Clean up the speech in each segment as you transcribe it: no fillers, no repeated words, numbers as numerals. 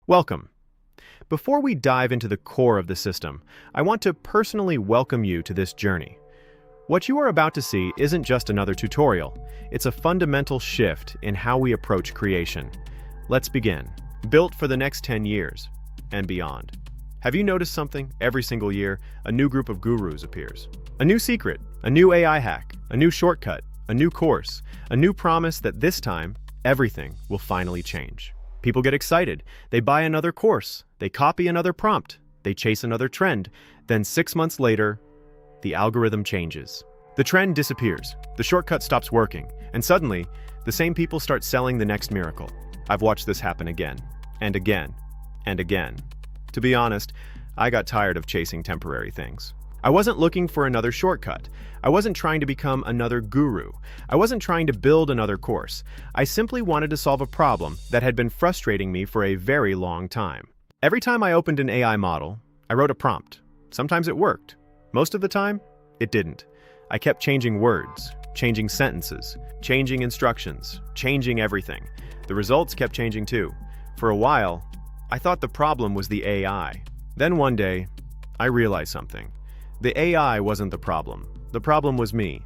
Welcome. Before we dive into the core of the system, I want to personally welcome you to this journey. What you are about to see isn't just another tutorial, it's a fundamental shift in how we approach creation. Let's begin. Built for the next 10 years and beyond. Have you noticed something? Every single year, a new group of gurus appears. A new secret, a new AI hack, a new shortcut, a new course, a new promise that this time, everything will finally change. People get excited. They buy another course. They copy another prompt. They chase another trend. Then 6 months later, the algorithm changes. The trend disappears. The shortcut stops working. And suddenly, the same people start selling the next miracle. I've watched this happen again, and again, and again. To be honest, I got tired of chasing temporary things. I wasn't looking for another shortcut. I wasn't trying to become another guru. I wasn't trying to build another course. I simply wanted to solve a problem that had been frustrating me for a very long time. Every time I opened an AI model, I wrote a prompt. Sometimes it worked. Most of the time, it didn't. I kept changing words, changing sentences, changing instructions, changing everything. The results kept changing too. For a while, I thought the problem was the AI. Then one day, I realized something. The AI wasn't the problem. The problem was me.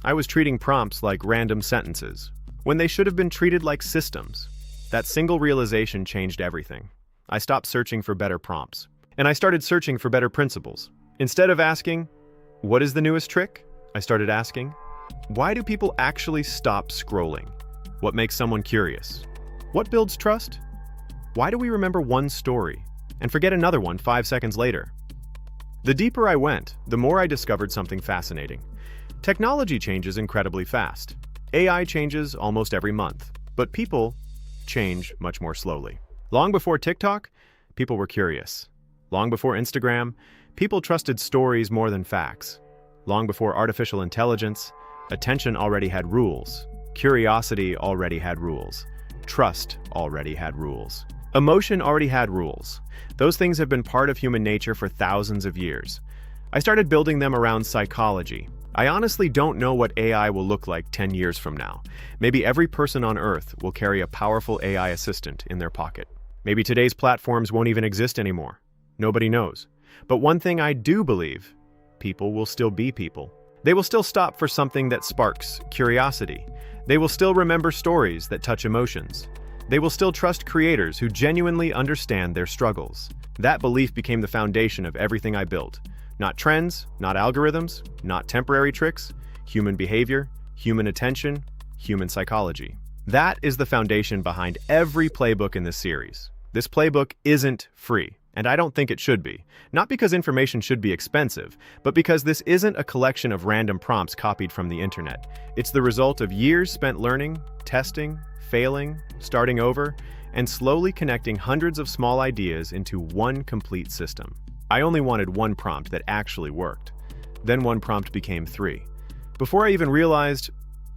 I was treating prompts like random sentences, when they should have been treated like systems. That single realization changed everything. I stopped searching for better prompts, and I started searching for better principles. Instead of asking, what is the newest trick? I started asking, why do people actually stop scrolling? What makes someone curious? What builds trust? Why do we remember one story and forget another one 5 seconds later? The deeper I went, the more I discovered something fascinating. Technology changes incredibly fast. AI changes almost every month, but people change much more slowly. Long before TikTok, people were curious. Long before Instagram, people trusted stories more than facts. Long before artificial intelligence, attention already had rules. Curiosity already had rules. Trust already had rules. Emotion already had rules. Those things have been part of human nature for thousands of years. I started building them around psychology. I honestly don't know what AI will look like 10 years from now. Maybe every person on Earth will carry a powerful AI assistant in their pocket. Maybe today's platforms won't even exist anymore. Nobody knows. But one thing I do believe, people will still be people. They will still stop for something that sparks curiosity. They will still remember stories that touch emotions. They will still trust creators who genuinely understand their struggles. That belief became the foundation of everything I built. Not trends, not algorithms, not temporary tricks, human behavior, human attention, human psychology. That is the foundation behind every playbook in this series. This playbook isn't free, and I don't think it should be. Not because information should be expensive, but because this isn't a collection of random prompts copied from the internet. It's the result of years spent learning, testing, failing, starting over, and slowly connecting hundreds of small ideas into one complete system. I only wanted one prompt that actually worked. Then one prompt became 3. Before I even realized,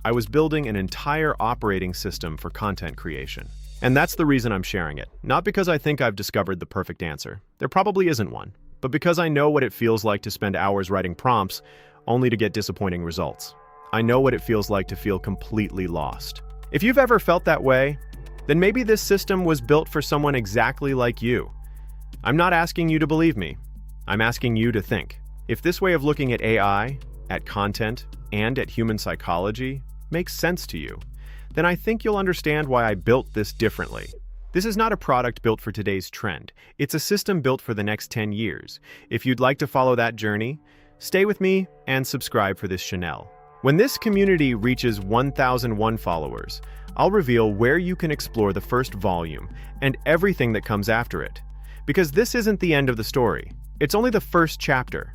I was building an entire operating system for content creation. And that's the reason I'm sharing it. Not because I think I've discovered the perfect answer. There probably isn't one. But because I know what it feels like to spend hours writing prompts only to get disappointing results. I know what it feels like to feel completely lost. If you've ever felt that way, then maybe this system was built for someone exactly like you. I'm not asking you to believe me. I'm asking you to think. If this way of looking at AI, at content, and at human psychology makes sense to you, then I think you'll understand why I built this differently. This is not a product built for today's trend. It's a system built for the next 10 years. If you'd like to follow that journey, stay with me and subscribe for this channel. When this community reaches 1,001 followers, I'll reveal where you can explore the first volume and everything that comes after it. Because this isn't the end of the story. It's only the first chapter.